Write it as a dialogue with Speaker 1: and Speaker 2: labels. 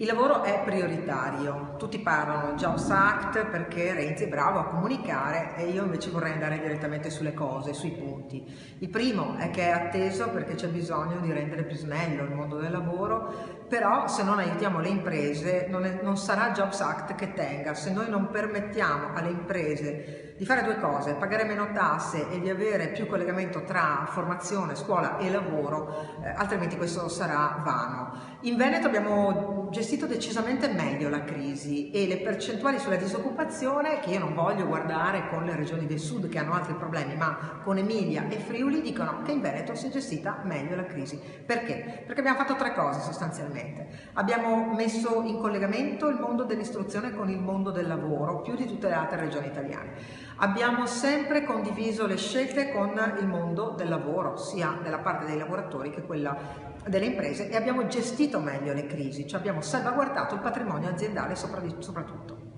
Speaker 1: Il lavoro è prioritario, tutti parlano Jobs Act perché Renzi è bravo a comunicare e io invece vorrei andare direttamente sulle cose, sui punti. Il primo è che è atteso perché c'è bisogno di rendere più snello il mondo del lavoro, però se non aiutiamo le imprese non sarà Jobs Act che tenga. Se noi non permettiamo alle imprese di fare due cose, pagare meno tasse e di avere più collegamento tra formazione, scuola e lavoro, altrimenti questo sarà vano. In Veneto abbiamo gestito decisamente meglio la crisi e le percentuali sulla disoccupazione, che io non voglio guardare con le regioni del sud che hanno altri problemi, ma con Emilia e Friuli, dicono che in Veneto si è gestita meglio la crisi. Perché? Perché abbiamo fatto tre cose sostanzialmente. Abbiamo messo in collegamento il mondo dell'istruzione con il mondo del lavoro, più di tutte le altre regioni italiane. Abbiamo sempre condiviso le scelte con il mondo del lavoro, sia della parte dei lavoratori che quella delle imprese, e abbiamo gestito meglio le crisi, cioè abbiamo salvaguardato il patrimonio aziendale soprattutto.